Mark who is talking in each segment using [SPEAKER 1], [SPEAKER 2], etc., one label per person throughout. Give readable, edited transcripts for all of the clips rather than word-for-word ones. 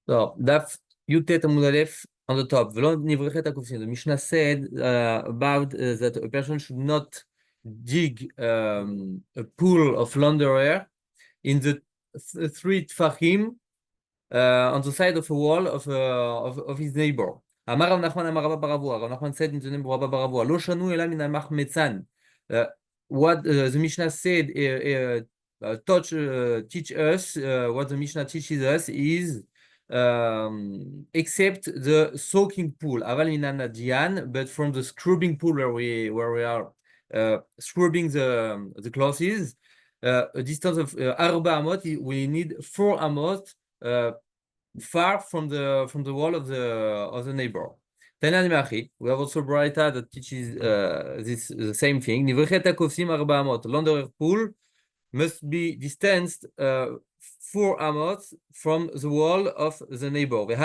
[SPEAKER 1] So Daf Yutet Amud Aleph on the top. The Mishnah said about that a person should not dig a pool of launderer in the three tfachim on the side of a wall of his neighbor. Amar Rav Nachman Amar Bava Batra Daf. Rav Nachman said in the name of Bava Batra Daf, Lo shanu ela min al-machmetzan. What the Mishnah said teach us, what the Mishnah teaches us is except the soaking pool, aval minan dian, but from the scrubbing pool where we are scrubbing the clothes, a distance of arba amot, we need 4 amot far from the wall of the neighbor. We have also Braita that teaches this the same thing. Launderer pool must be distanced 4 amot from the wall of the neighbor. But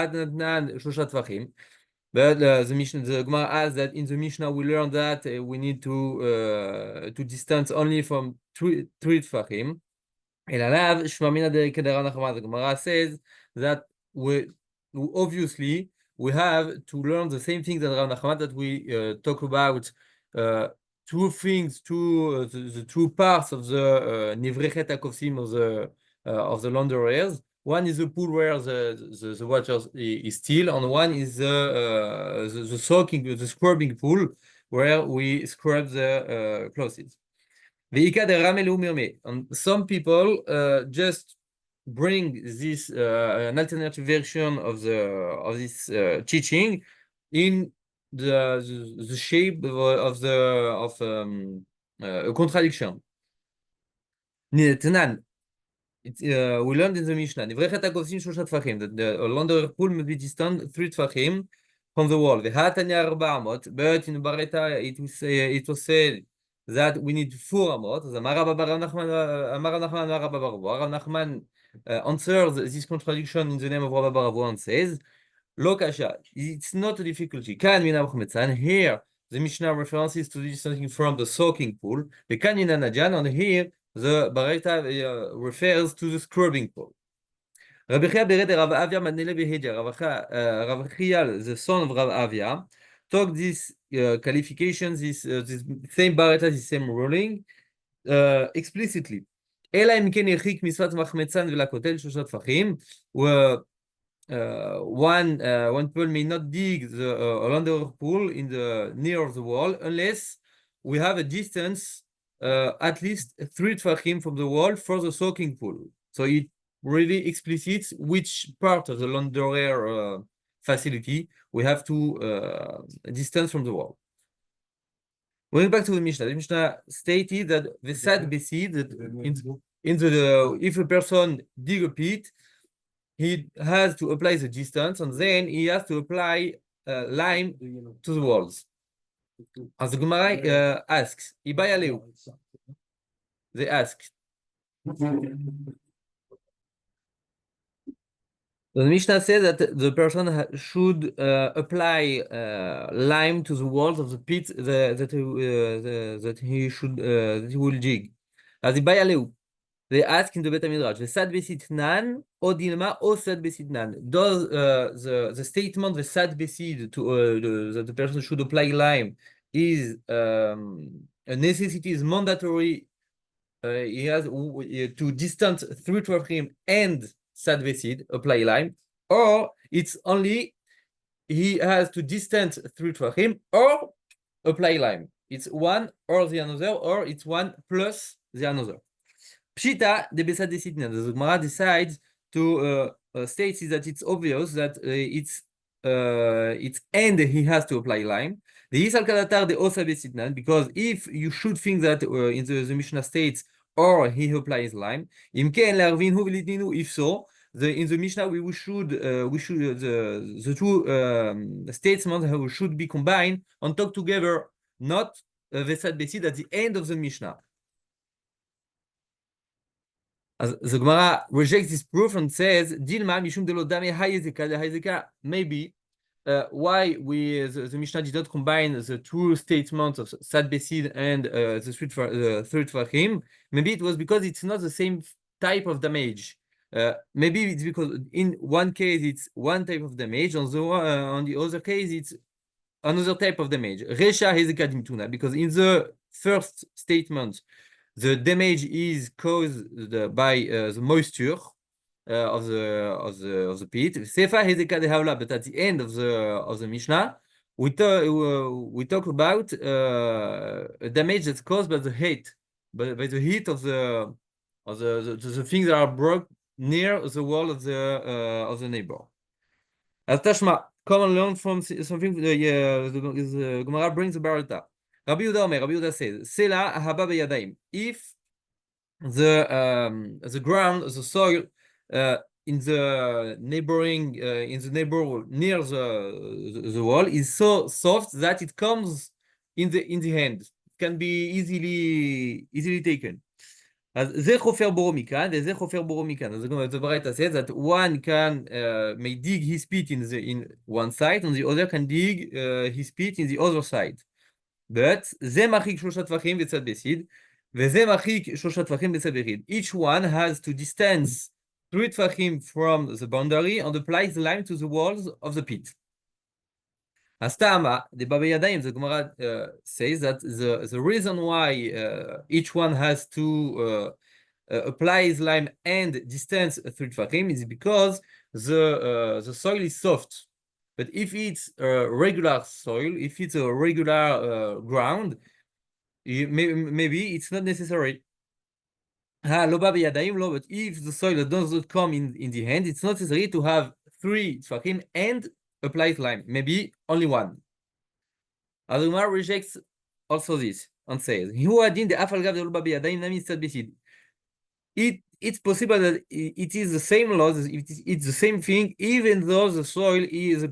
[SPEAKER 1] the Mishnah, the Gemara asks that in the Mishnah we learn that we need to distance only from 3 tfachim. The Gemara says that we obviously we have to learn the same thing that Rav Nachman, that we talk about 2 things, the 2 parts of the Nivrechet HaKofsim of the launderers. One is the pool where the water is still, and one is the soaking, the scrubbing pool where we scrub the clothes. And some people just bring this an alternative version of this teaching in the shape of a contradiction. We learned in the Mishnah that the launderer pool must be distant 3 tfachim from the wall. But in the Baraita it was said that we need 4 amot. Rav Nachman answers this contradiction in the name of Bava Batra Daf and says, Lo kasha, it's not a difficulty. Here the Mishnah references to this something from the soaking pool. And here the Baraita refers to the scrubbing pool. Rabbi Chiyal, the son of Rav Avia, took this qualifications, this same Baraita, this same ruling explicitly. אלא אם כן הרחיק משפת מחמצן ולכותל 3 טפחים, one people may not dig the launderer pool in the near of the wall unless we have a distance at least 3 tfachim from the wall for the soaking pool. So it really explicits which part of the launderer facility we have to distance from the wall. Going back to the Mishnah stated that the sad besid, that if a person dig a pit, he has to apply the distance, and then he has to apply lime to the walls. As the Gemara asks, they ask. The Mishnah says that the person should apply lime to the walls of the pit that he will dig. As they ask in the Bet HaMidrash, "V'sad besitnan o dilma o sad besitnan." Does the statement "v'sad besid" to that the person should apply lime is a necessity, is mandatory? He has to distance 3 tfachim and sad besid, apply lime, or it's only he has to distance 3 tfachim or apply lime. It's one or the another, or it's one plus the another. Pshita de besad besidna. The Gemara decides to state that it's obvious that it's and he has to apply lime. The Yisal Kadatar de osa besidnan, because if you should think that in the Mishnah states or he applies lime, if so, in the Mishnah we should the 2 statements should be combined and talk together, not vesad besid at the end of the Mishnah. As the Gemara rejects this proof and says, "Dilma mishum de lo dame hayezeka." Maybe why the Mishnah did not combine the 2 statements of sad besid and the 3 tfachim. Maybe it was because it's not the same type of damage. Maybe it's because in one case it's one type of damage, on the other case it's another type of damage. Resha Hezekah Dimtuna, because in the first statement, the damage is caused by the moisture of the pit. Sefa Hezekah Dehavla, but at the end of the Mishnah, we talk about a damage that's caused by the heat, by the heat of the things that are broke near the wall of the neighbor. As Tashma, come and learn from something the Gemara brings about that. Rabbi Yehuda says, Sela haba beyadayim. If the ground, the soil in the neighborhood near the wall is so soft that it comes in the hand. It can be easily taken. The Braita says that one may dig his pit in one side, and the other can dig his pit in the other side. But each one has to distance 3 tfachim from the boundary and applies the lime to the walls of the pit. Astama, the Baba Yadayim, the Gemara says that the reason why each one has to apply his lime and distance 3 tfachim is because the soil is soft. But if it's a regular soil, if it's a regular ground, maybe it's not necessary. But if the soil does not come in the hand, it's not necessary to have 3 tfachim and apply lime. Maybe only one. Adumar rejects also this and says, it's possible that it is the same law, it's the same thing, even though the soil is a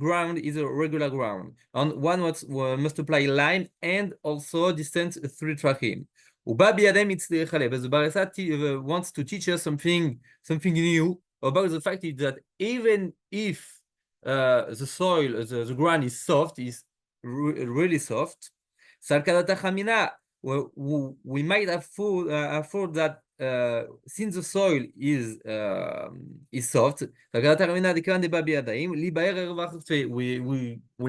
[SPEAKER 1] regular ground. And one must apply lime and also distance 3 trachim. But the Barisa wants to teach us something new about the fact that even if the soil, the ground is soft, is really soft, we might afford that since the soil is soft, we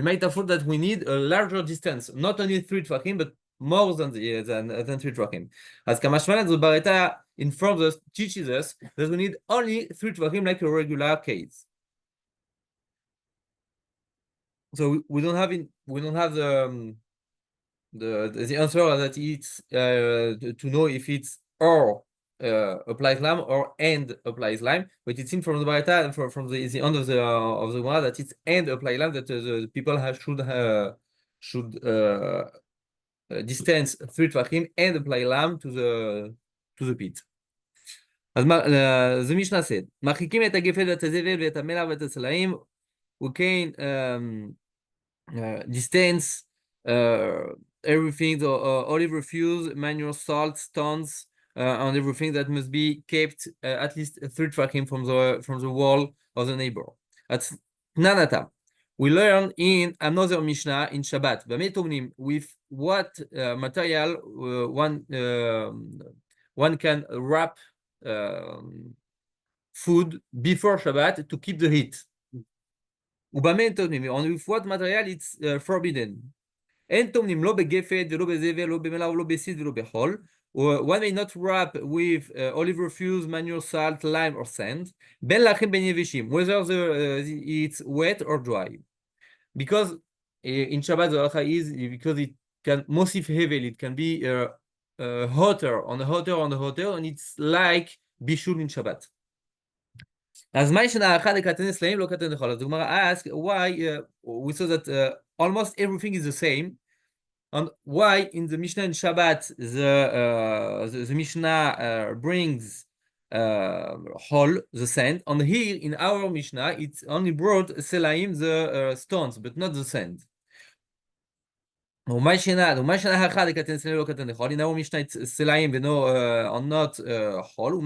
[SPEAKER 1] might afford that we need a larger distance, not only 3 tvachim, but more than 3 tvachim. As Kamashman, the Bareta informs us, teaches us that we need only 3 tvachim, like a regular case. So we don't have the answer that it's to know if it's or applies lime or and applies lime, but it seems from the Barita and from the end of the one that it's and apply lime, that the people should distance 3 tvachim and apply lime to the pit. אז the Mishnah said, מרחיקים את הגפן ואת הזבל ואת המלח ואת הסלעים, וכן distance everything, the olive refuse, manual salt, stones, and everything that must be kept at least 3 trachim from the wall of the neighbor. That's Nanata. We learn in another Mishnah in Shabbat. With what material one can wrap food before Shabbat to keep the heat. And with what material it's forbidden. One may not wrap with olive refuse, manual salt, lime, or sand, whether it's wet or dry. Because in Shabbat the halacha is because it can mosif hevel, it can be hotter, and it's like bishul in Shabbat. As the Gemara asks why we saw that almost everything is the same, and why in the Mishnah in Shabbat the Mishnah brings hol, the sand, and here in our Mishnah it's only brought selaim, the stones, but not the sand. In our Mishnah it's selaim and not hol.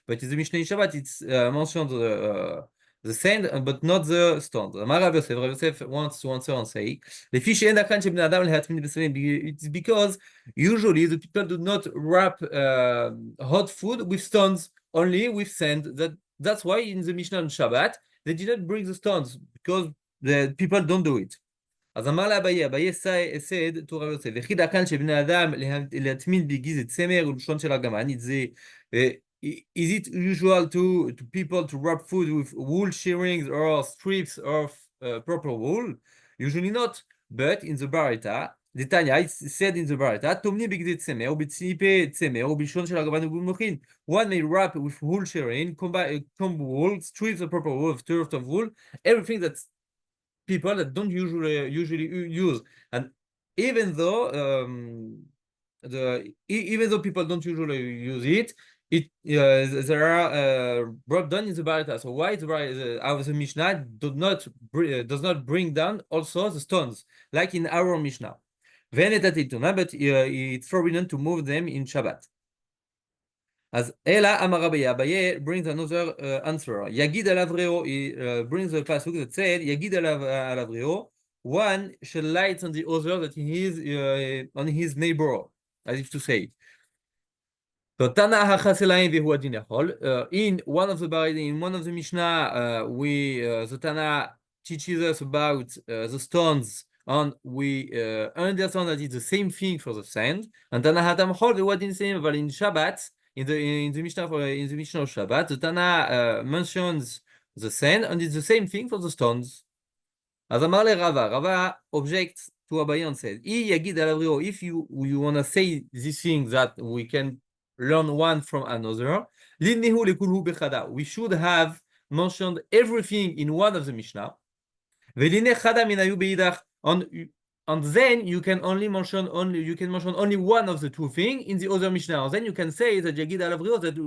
[SPEAKER 1] But in the Mishnah in Shabbat it's mentioned the sand, but not the stones. Rabbi Yosef wants to answer and say, it's because usually the people do not wrap hot food with stones only with sand. That's why in the Mishnah on Shabbat they didn't bring the stones because the people don't do it. אז אמר לאביי, אביי said to Rabbi Yosef, וכי דאכן שבני אדם להטמין בגיז צמר ולשון של ארגמן, is it usual to people to wrap food with wool shearings or strips of purple wool? Usually not, but in the Barita, the Tanya, it's said in the Barita, תומנים בגדי צמר ובצליפי צמר ובלשון של ארגמן ובמוחין. One may wrap with wool shearing, comb wool, strips of purple wool, tuft of wool, everything that's people that don't usually use. And even though even though people don't usually use it, there are brought down in the Barita. So why the Mishnah does not bring down also the stones like in our Mishnah? But it's forbidden to move them in Shabbat. As Ela Amar Abaye brings another answer. Yagid alav reo, he brings a pasuk that said, Yagid alav reo, one shall light on the other that he is on his neighbor, as if to say. So Tana hachaselaim vehu adin yachol. In one of the Mishnah, the Tana teaches us about the stones, and we understand that it's the same thing for the sand. And Tana hatam chol vehu adin same, but in Shabbat. In the Mishnah of Shabbat, the Tana mentions the sand, and it's the same thing for the stones. As Elmaleh Rava objects to Abaye and says, if you want to say these things that we can learn one from another, we should have mentioned everything in one of the Mishnah. And then you can mention only one of the two things in the other Mishnah. And then you can say that Yagid alav reo, that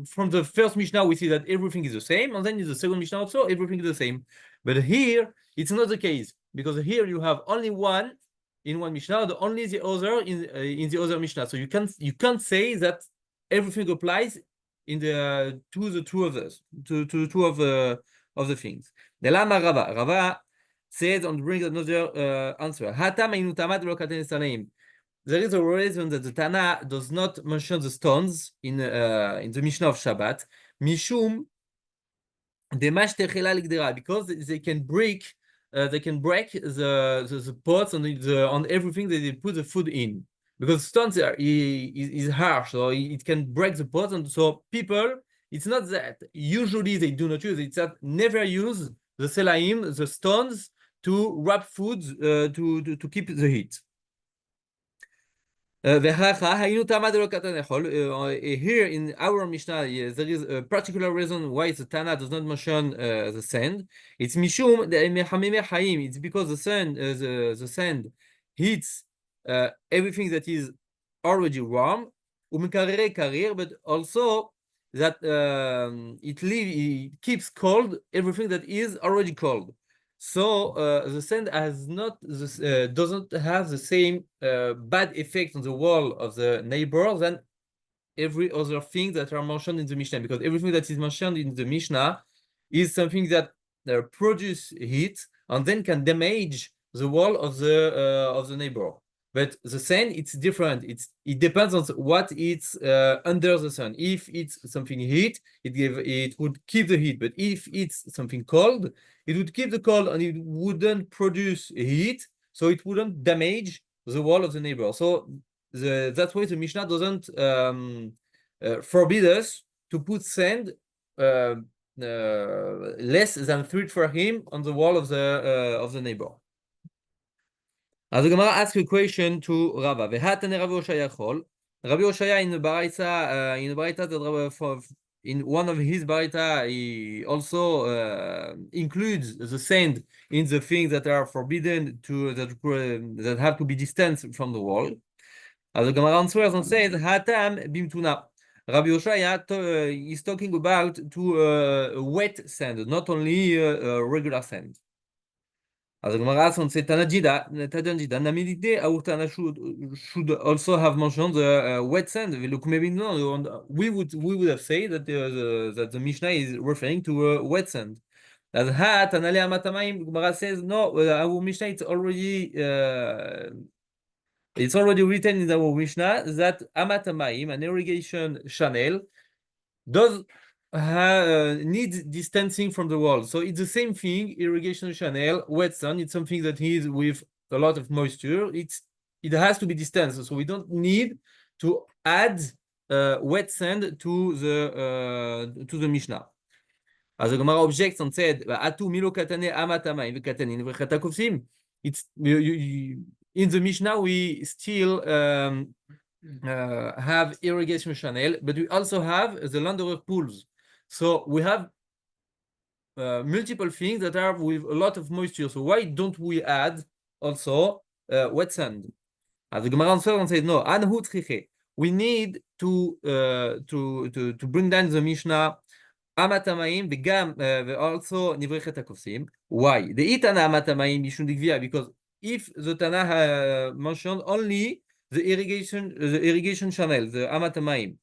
[SPEAKER 1] from the first Mishnah we see that everything is the same, and then in the second Mishnah also everything is the same. But here it's not the case, because here you have only one in one Mishnah, only the other in the other Mishnah. So you can't say that everything applies to the two of us, to the two of the things. The Lama Rava says and brings another answer. There is a reason that the Tana does not mention the stones in the Mishnah of Shabbat. Mishum because they can break the pots on everything that they put the food in. Because stones is harsh, so it can break the pot, and so people, it's not that usually they do not use it, it's that never use the selaim, the stones, to wrap food to keep the heat. Here in our Mishnah, there is a particular reason why the Tana does not mention the sand. It's mishum it's because the sand heats everything that is already warm, but also that it keeps cold everything that is already cold. So the sand doesn't have the same bad effect on the wall of the neighbor than every other thing that are mentioned in the Mishnah, because everything that is mentioned in the Mishnah is something that produce heat and then can damage the wall of the neighbor. But the sand, it's different. It depends on what it's under the sun. If it's something heat, it would keep the heat. But if it's something cold, it would keep the cold and it wouldn't produce heat, so it wouldn't damage the wall of the neighbor. So that's why the Mishnah doesn't forbid us to put sand less than 3 for him on the wall of the neighbor. As the Gemara asks a question to Rava. V'hatane Rabbi Oshaya chol. Rabbi Oshaya in the Baraita, in one of his Baraita, he also includes the sand in the things that are forbidden that have to be distanced from the wall. As the Gemara answers and says, Hatam bimtuna. Rabbi Oshaya is talking about wet sand, not only regular sand. As the Gemara asks and says, Tanajida, Tana should also have mentioned the wet sand. We would have said that the Mishnah is referring to wet sand. As Tanale Amatamayim, Gemara says, no, our Mishnah it's already written in our Mishnah that Amatamayim, an irrigation channel, does need distancing from the wall. So it's the same thing, irrigation channel, wet sand, it's something that is with a lot of moisture. It has to be distanced. So we don't need to add wet sand to the Mishnah. As the Gemara objects and said, "Atu milo katane amatama v'katanin v'chatakufsim." It's in the Mishnah we still have irrigation channel, but we also have the launderer pools. So we have multiple things that are with a lot of moisture. So why don't we add also wet sand? As the Gemara answers and says, no, anhu tzriche. We need to bring down the Mishnah Amatamaim also nivrechet hakofsim. Why? The itana amatamaim mishum digvia, because if the Tana mentioned only the irrigation channel, the amatamaim,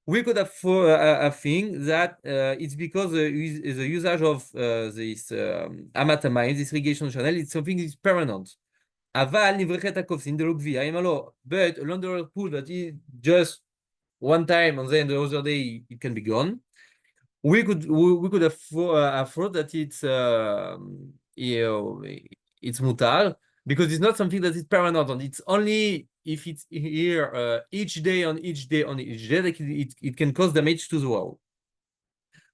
[SPEAKER 1] we could have a thing that it's because the usage of this amatamaim, this irrigation channel, it's something is permanent. Aval nivrechet hakofsim de lugvia imalo, but a launderer pool that is just one time and then the other day it can be gone. We could have thought that it's mutar because it's not something that is permanent, and it's only if it's here each day on each day on each day that it can cause damage to the wall.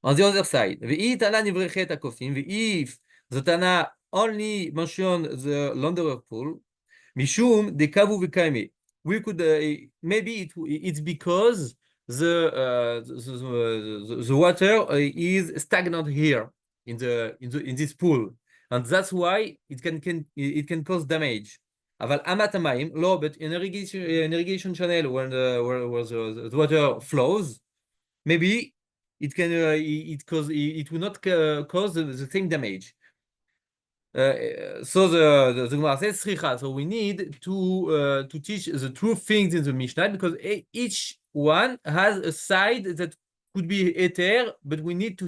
[SPEAKER 1] On the other side, if the Tana only mention the launderer pool, mishum de kavu v'kaime, we could maybe it's because the water is stagnant here in this pool, and that's why it can cause damage. Aval amat hamayim lo, but in irrigation channel where the water flows, maybe it can it will not cause the same damage. So the Gemara says sricha. So we need to teach the true things in the Mishnah, because each one has a side that could be eter, but we need to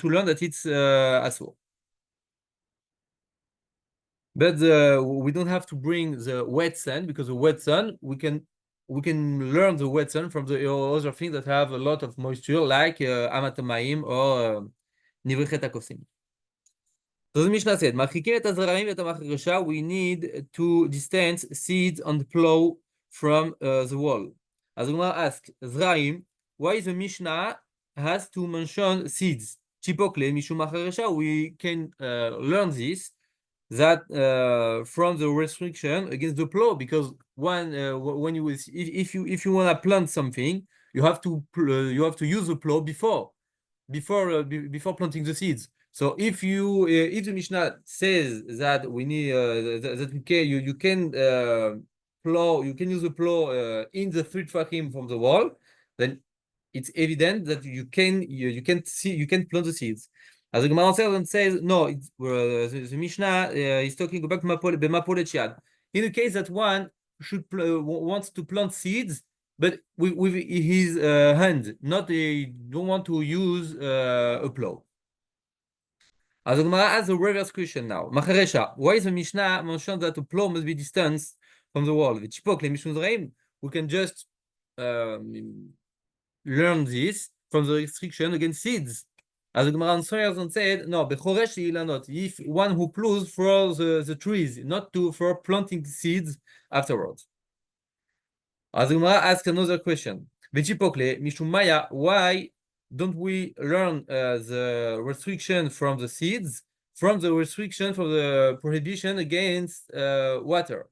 [SPEAKER 1] learn that it's asur. But we don't have to bring the wet sand, because the wet sand we can learn the wet sand from the other things that have a lot of moisture, like amat hamayim or nivrechet hakofsim. So the Mishnah said, we need to distance seeds on the plow from the wall. As Gemara asks, Zraim, why the Mishnah has to mention seeds? Chipokle, mishum acharesha, we can learn this, that from the restriction against the plow, because when you if you want to plant something, you have to use the plow before planting the seeds. So if the Mishnah says that we need that you can plow, you can use a plow in the 3 tfachim from the wall, then it's evident that you can plant the seeds. As the Gemara says, no, the Mishnah is talking about b'mapolet yad. In the case that one wants to plant seeds, but with his hand, not don't want to use a plow. As the Gemara has a reverse question now. Macharesha, why is the Mishnah mentioned that a plow must be distanced from the wall? We can just learn this from the restriction against seeds. As the Gemara answers and said, no, if one who plows for the trees, not for planting seeds afterwards. As the Gemara asks another question. Why don't we learn the restriction from the seeds, from the restriction from the prohibition against water?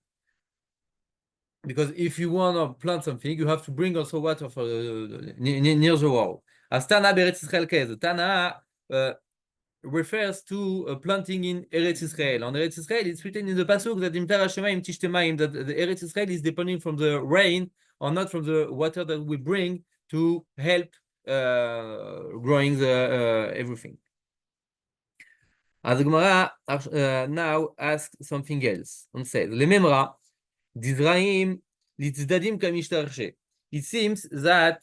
[SPEAKER 1] Because if you want to plant something, you have to bring also water for near the wall. As Tana Beretz Israel Kez, Tana refers to planting in Eretz Israel. On Eretz Israel, it's written in the pasuk that Im Tara Shemayim Tishtemayim, that the Eretz Israel is depending from the rain or not from the water that we bring to help growing the everything. As the Gemara now asks something else and says, Lememra, Dizraim, Litzdadim Kamishtarche. It seems that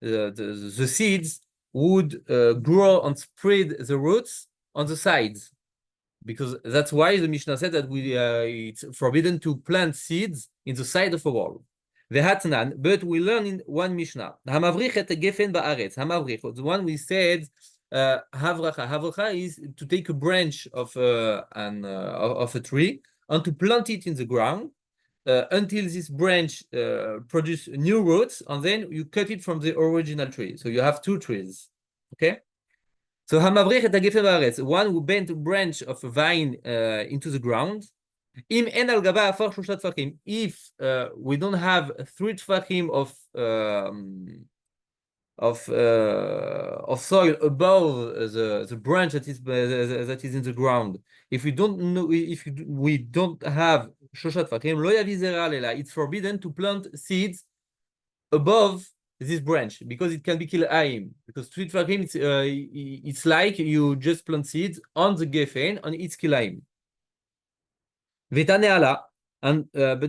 [SPEAKER 1] the seeds would grow and spread the roots on the sides, because that's why the Mishnah said that it's forbidden to plant seeds in the side of a wall. But we learn in one Mishnah. Hamavrich et gefen ba'aretz. Hamavrich, the one we said, havracha. Havracha is to take a branch of of a tree and to plant it in the ground until this branch produce new roots, and then you cut it from the original tree. So you have two trees. Okay. So hamavrich et gefen ba'aretz, one who bent a branch of a vine into the ground. If we don't have 3 tfachim of soil above the branch that is in the ground, if we don't know, if we don't have shoshat tfachim, lo yavi zera lela, it's forbidden to plant seeds above this branch because it can be kilaim. Because 3 tfachim, it's like you just plant seeds on the gefen and it's kilaim. But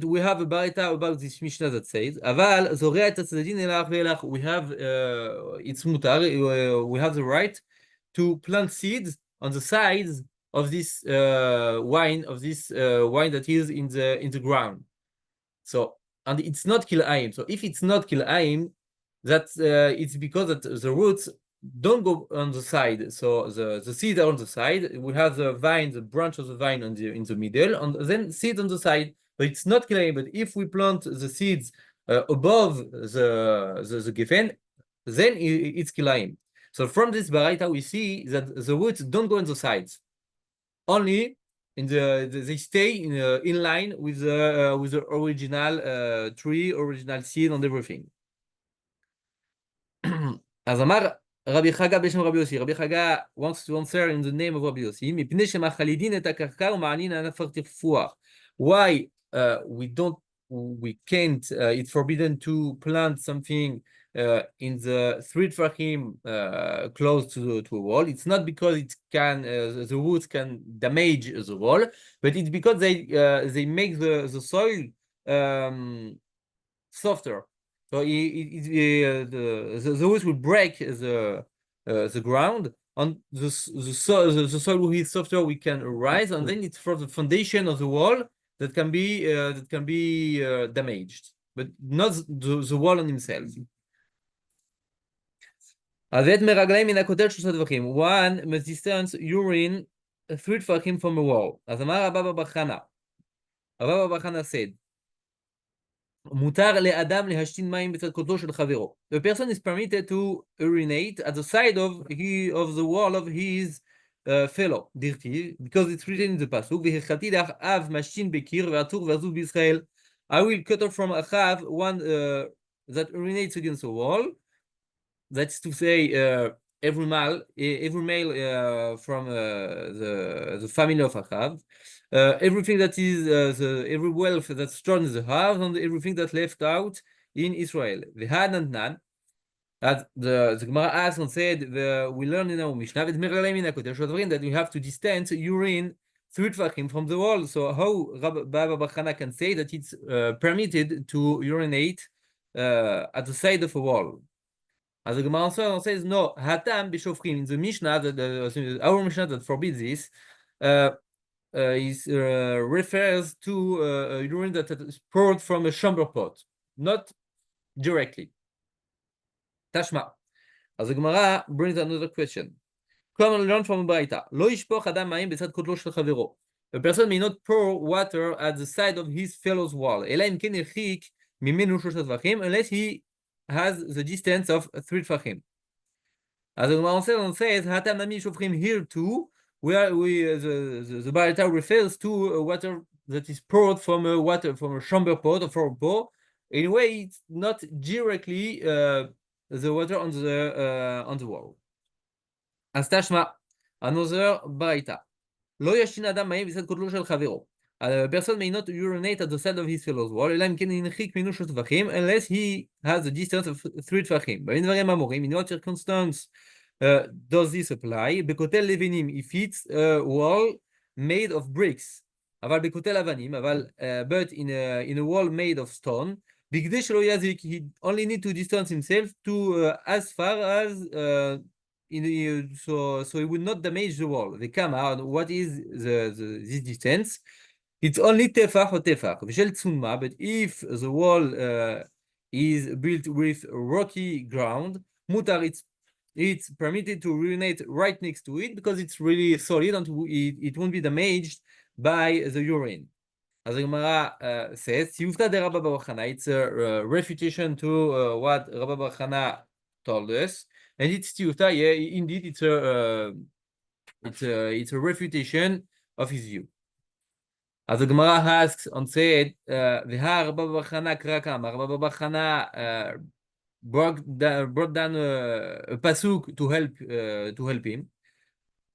[SPEAKER 1] we have a barita about this Mishnah that says, Aval zorea et hatzaddim elach ve'elach. We have it's mutar. We have the right to plant seeds on the sides of this wine that is in the ground. So, and it's not kilaim. So if it's not kilaim, that's it's because that the roots don't go on the side. So the seeds are on the side. We have the vine, the branch of the vine in the middle, and then seeds on the side. But it's not kilaim. But if we plant the seeds above the gefen, then it's kilaim. So from this baraita we see that the roots don't go on the sides. Only in they stay in line with the original tree, original seed, and everything. אז אמר רבי חגה בשם רבי יוסי, רבי חגה wants to answer in the name of רבי יוסי, מפני שמחלידין את הקרקע ומענין ענף התפוח. Why we can't, it's forbidden to plant something in the 3 tfachim close to a wall. It's not because it can the roots can damage the wall, but it's because they make the soil softer. So the roots will break the ground, and the soil will be softer. We can rise, and then it's for the foundation of the wall that can be damaged, but not the wall on himself. One must distance urine 3 tfachim from a wall. As Amar Bava Batra Daf said, the person is permitted to urinate at the side of the wall of his fellow, because it's written in the pasuk, I will cut off from Achav one that urinates against the wall. That's to say, every male from the family of Achav, everything that is every wealth that's stored in the house, and everything that's left out in Israel. The had and nan, as the Gemara asked and said, we learn in our Mishnah that we have to distance urine 3 tfachim from the wall. So how Bava Batra can say that it's permitted to urinate at the side of a wall? As the Gemara says, no, hatam b'shofrim, in the Mishnah, our Mishnah that forbids this, refers to urine that is poured from a chamber pot, not directly. Tashma. As the Gemara brings another question. Come and learn from Braita. Lo yishpoch adam mayim b'tzad kotlo shel chavero. A person may not pour water at the side of his fellow's wall, ela im ken yirchik mimenu shlosh tvachim, unless he has the distance of 3 tfachim. As the Gemara says, hatam nami shofrim, here too, where the Braita refers to water that is poured from a chamber pot or from a pot. Anyway, it's not directly the water on the wall. As tashma, another Braita. Lo yashin adam mayim b'tzad kotlo shel chavero. A person may not urinate at the side of his fellow's wall, unless he has a distance of 3 tfachim. In what circumstance does this apply? Bekotel levinim, if it's a wall made of bricks. But in a wall made of stone, he only need to distance himself to as far as so he would not damage the wall. The kama, what is this distance? it's only tefach or tefach, v'shel tsuma, but if the wall is built with rocky ground, mutar, it's permitted to urinate right next to it because it's really solid and it won't be damaged by the urine. As the Gemara says, Siyufta de Rabba Bar Chana, it's a refutation to what Rabba Bar Chana told us, and it's Siyufta, yeah, indeed, it's a refutation of his view. As the Gemara asks and said, V'ha Rabba Bar Chana Krakam, Rabba Bar Chana brought down a pasuk to help him.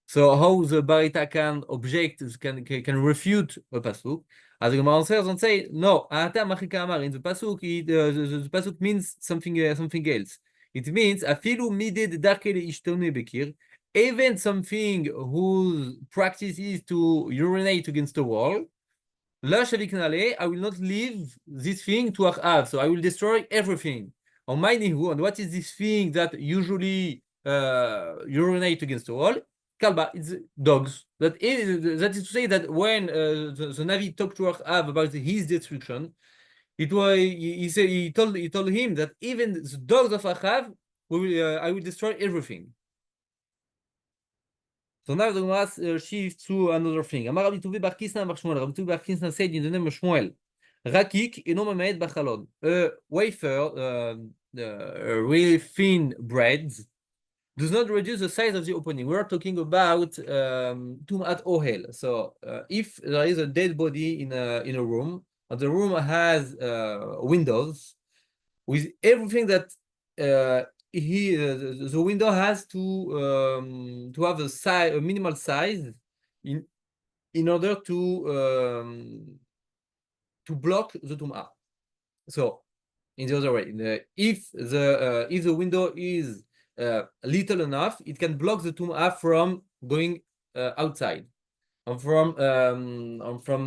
[SPEAKER 1] So how the Barita can object, can refute a pasuk? As the Gemara answers and say, no, in the pasuk, the pasuk means something else. It means afilu mided darkele ishtonu bekir, even something whose practice is to urinate against the wall. I will not leave this thing to Achav, so I will destroy everything. And what is this thing that usually urinate against the wall? Kalba, it's dogs. That is to say that when the Navi talked to Achav about his destruction, it was he told him that even the dogs of Achav, I will destroy everything. So now the Gemara shifts to another thing. Amar Rabbi Tuvi Bar Kisna Bar Shmuel. Rabbi Tuvi Bar Kisna said in the name of Shmuel, Rakik eno mamed bachalon. A wafer, a really thin bread, does not reduce the size of the opening. We are talking about Tumat Ohel. So if there is a dead body in a room, and the room has windows, with everything that the window has to have a minimal size in order to block the tumah. So in the other way, if the window is little enough, it can block the tumah from going outside, and from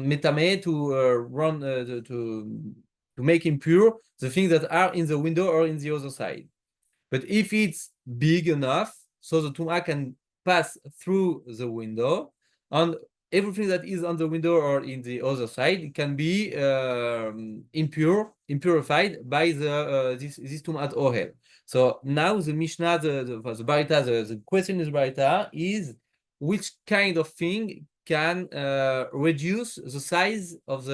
[SPEAKER 1] metame to run to make impure the things that are in the window or in the other side. But if it's big enough, so the tumah can pass through the window, and everything that is on the window or in the other side can be impurified by this tumat ohel. So now the Mishnah, the Barita, the question is Barita is which kind of thing can reduce the size of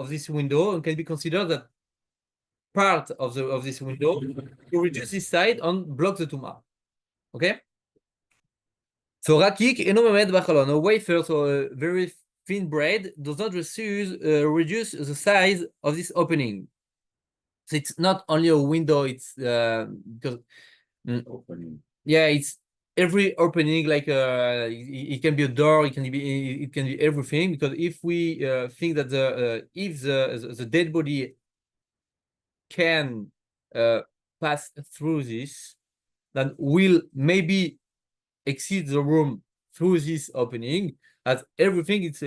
[SPEAKER 1] this window and can be considered that part of this window to reduce this side and block the tumah. Okay. So rakik eno mamed bachalon, a wafer, so a very thin bread, does not reduce the size of this opening. So it's not only a window; it's because yeah, it's every opening. Like it can be a door, it can be everything. Because if we think that if the dead body can pass through this, then will maybe exceed the room through this opening, as everything it's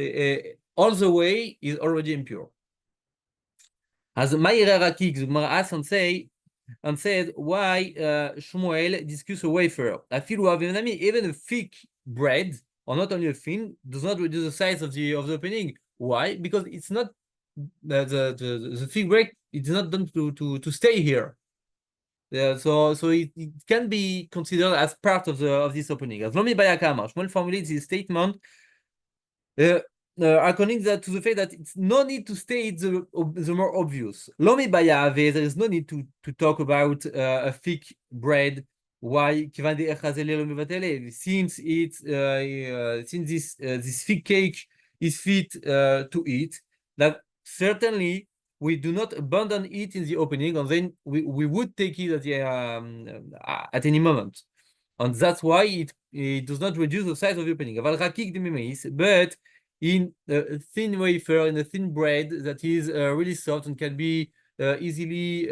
[SPEAKER 1] all the way is already impure. As Ma'ira Rakik, the Gemara asked and said why Shmuel discuss a wafer. I feel even a thick bread, or not only a thin, does not reduce the size of the opening. Why? Because it's not the thick bread. It's not done to stay here. So it can be considered as part of this opening. As Lomi Bayakama, Shmuel formulates his statement according to the fact that it's no need to state the more obvious. Lomi Bayave, there is no need to talk about a thick bread. Why? Since this thick cake is fit to eat, that certainly we do not abandon it in the opening, and then we would take it at any moment. And that's why it does not reduce the size of the opening. But in a thin wafer, in a thin bread that is really soft and can be easily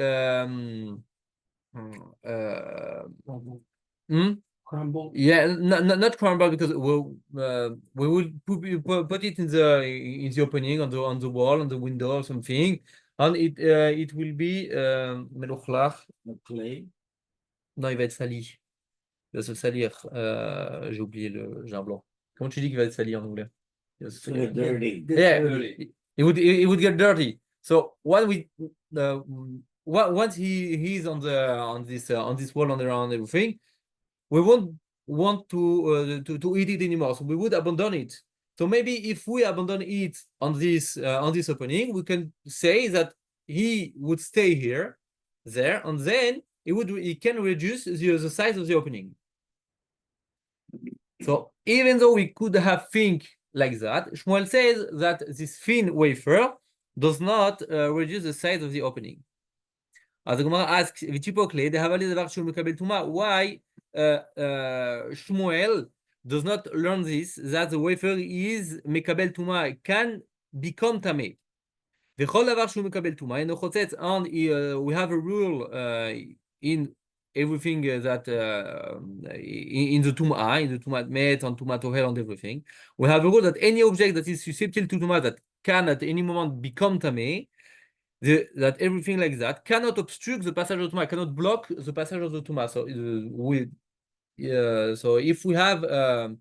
[SPEAKER 1] crumble. Yeah, not crumble, because we would put it in the opening on the wall, on the window or something, and it will be melochlach, clay. Non, il va être sali. Il va se salir. J'ai oublié le blanc. Comment tu dis qu'il va être sali en anglais? Dirty. Yeah, it would get dirty. So what we once he's on this wall on around everything, we won't want to eat it anymore. So we would abandon it. So maybe if we abandon it on this opening, we can say that he would stay there, and then he can reduce the size of the opening. So even though we could have think like that, Shmuel says that this thin wafer does not reduce the size of the opening. אז הגמרא asks, why Shmuel does not learn this, that the wafer is מקבל טומאה, can become tameh. וכל דבר שהוא מקבל טומאה אינו חוצץ, and we have a rule in everything that in the tumat met and tumat ohel and everything, we have a rule that any object that is susceptible to tumat that can at any moment become tameh, that everything like that cannot obstruct the passage of the Tumah, cannot block the passage of the Tumah. So if we have a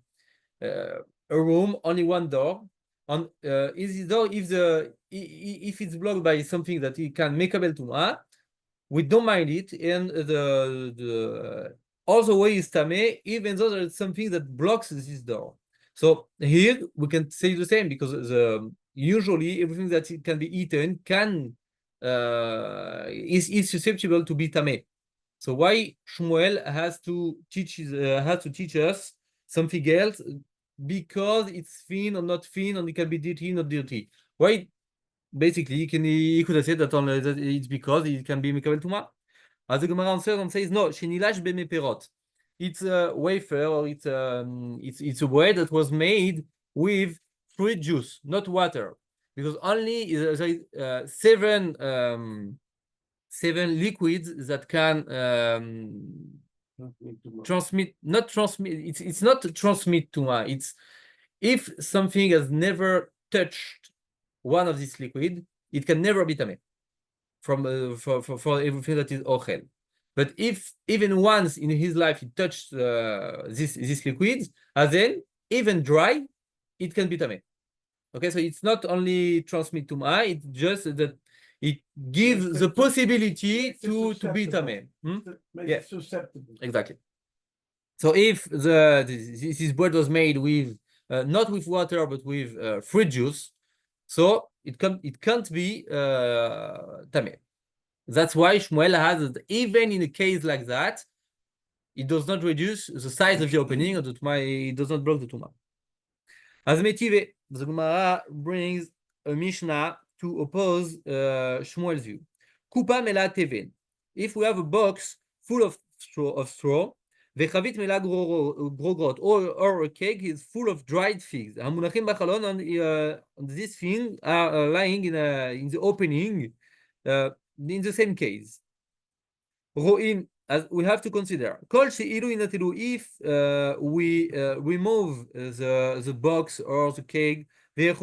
[SPEAKER 1] room, only one door, and is the door, if it's blocked by something that it can make a bel Tumah, we don't mind it, and all the way is tameh, even though there is something that blocks this door. So here we can say the same, because usually everything that can be eaten is susceptible to be tameh. So why Shmuel has to teach us something else? Because it's thin or not thin, and it can be dirty, not dirty. Why? Basically, he could have said that it's because it can be mikabel tuma. As the Gemara answers and says, no, shenilash b'meperot. It's a wafer, or it's a bread that was made with fruit juice, not water, because only seven liquids that can transmit. It's not transmit tuma. It's if something has never touched one of these liquid, it can never be tameh from for everything that is ochel. But if even once in his life he touched this liquids, then even dry, it can be tameh. Okay, so it's not only transmit tumah; it's just that it gives the possibility to be tameh. Yeah, susceptible. Exactly. So if this bread was made with not with water but with fruit juice, so it can't be tameh. That's why Shmuel has it, even in a case like that, it does not reduce the size of the opening of the tumah. It does not block the tumah. As Metive, the Gemara brings a Mishnah to oppose Shmuel's view. Kupa mela teven. If we have a box full of straw, vechavit mela grogrot, or a cake is full of dried figs. Hamunachim bachalon, and these things are lying in the opening. In the same case, Ro'im, as we have to consider, if we remove the box or the cake, and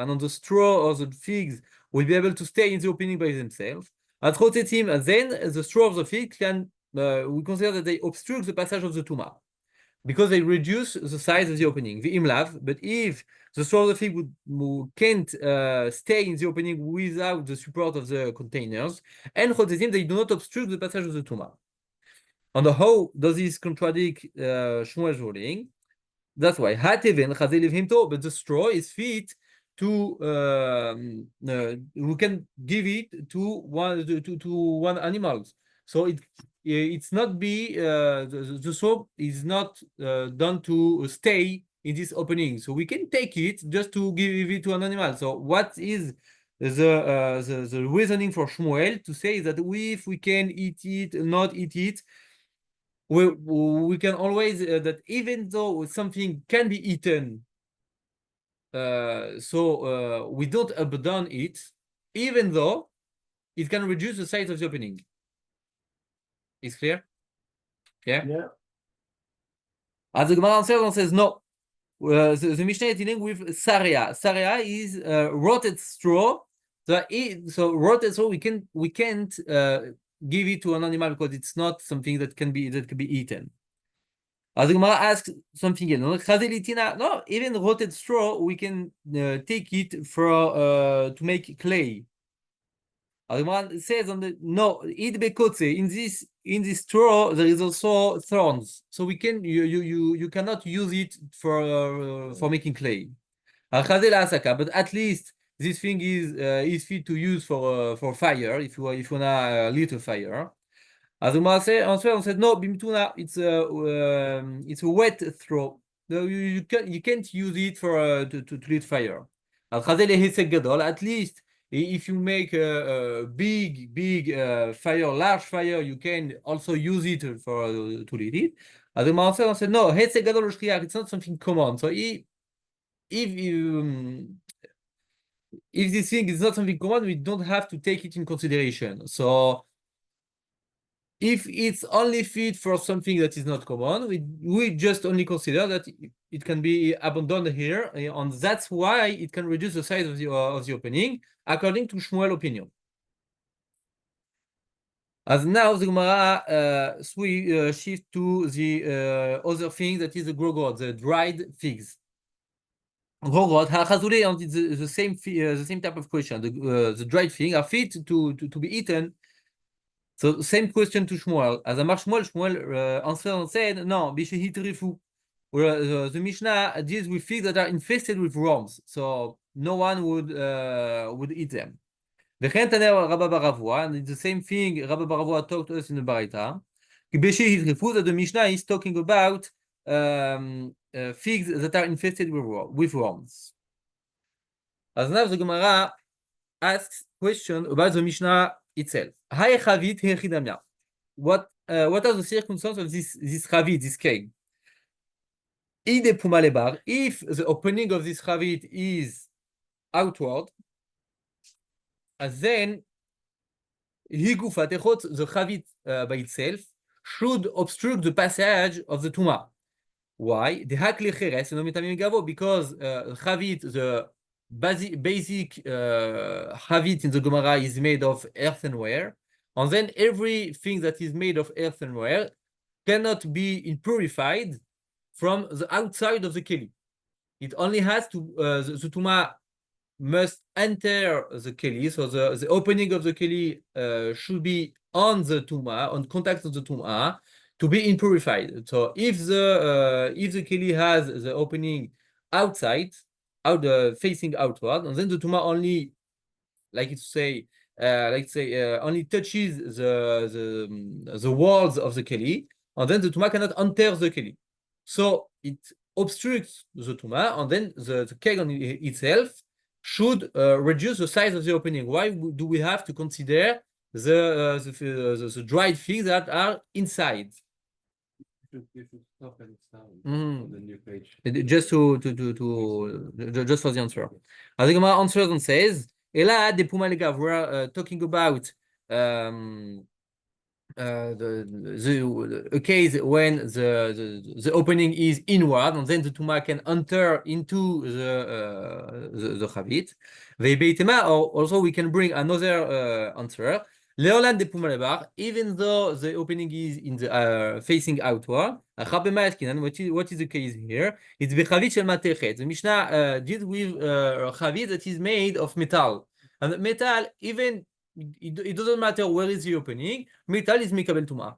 [SPEAKER 1] on the straw or the figs will be able to stay in the opening by themselves. And then the straw of the fig can, we consider that they obstruct the passage of the tumah, because they reduce the size of the opening, the imlav. But if the straw of the fig can't stay in the opening without the support of the containers, and chotetim, they do not obstruct the passage of the tumah. And how does this contradict Shmuel's ruling? That's why hateven chazeliv himto, but the straw is fit to we can give it to one animal. So it's not the soap is not done to stay in this opening, so we can take it just to give it to an animal. So what is the reasoning for Shmuel to say that if we can eat it, not eat it, we can always that even though something can be eaten, so we don't abandon it, even though it can reduce the size of the opening. Is clear? Yeah. As the Gemara answers and says no. The Mishnah is dealing with saria. Saria is rotted straw. So rotted straw we can't give it to an animal because it's not something that can be eaten. As the Gemara asks something else. No, even rotten straw, we can take it for to make clay. As the Gemara says on the no, in this straw there is also thorns, so we can you cannot use it for making clay. But at least this thing is fit to use for fire if you wanna lit a fire. As the Gemara said no, bimtuna, it's a wet straw. No, you can't use it for to lit fire. At least if you make a big fire, large fire, you can also use it for to lit it. As the Gemara said no, it's not something common. So if this thing is not something common, we don't have to take it in consideration. So if it's only fit for something that is not common, we just only consider that it can be abandoned here, and that's why it can reduce the size of the opening, according to Shmuel's opinion. As now the Gemara shift to the other thing, that is the grogod, the dried figs. Grogod, and it's the same type of question. The dried figs are fit to be eaten. So same question to Shmuel. As Amar Shmuel answered and said, no, Bishehit where the Mishnah deals with figs that are infested with worms, so no one would eat them. And it's the same thing Rabbi Baravua talked to us in the Baraita. That the Mishnah is talking about figs that are infested with worms. As now the Gemara asks question about the Mishnah itself. What are the circumstances of this chavit, this cake? If the opening of this chavit is outward, then the chavit by itself should obstruct the passage of the tuma. Why? Because chavit, the basic chavit in the Gemara is made of earthenware, and then everything that is made of earthenware cannot be purified from the outside of the keli. It only has to the tuma must enter the keli, so the opening of the keli should be on the tuma, on contact of the tuma, to be purified. So if the keli has the opening outside, facing outward, and then the tuma only, only touches the walls of the keli, and then the tuma cannot enter the keli. So it obstructs the tuma, and then the cake on itself should reduce the size of the opening. Why do we have to consider the dried figs that are inside?
[SPEAKER 2] You should stop and start
[SPEAKER 1] on
[SPEAKER 2] the new page.
[SPEAKER 1] Just just for the answer. The Gemara answers and says, Ela de Pumalegav, we're talking about a case when the opening is inward, and then the tuma can enter into the chavit. Also we can bring another answer. Leolan de Pumalebar, even though the opening is in the facing outward, what is the case here? It's bechavit shel Masechet. The Mishnah deals with a chavit that is made of metal, and metal, even it doesn't matter where is the opening, metal is mikabel tuma.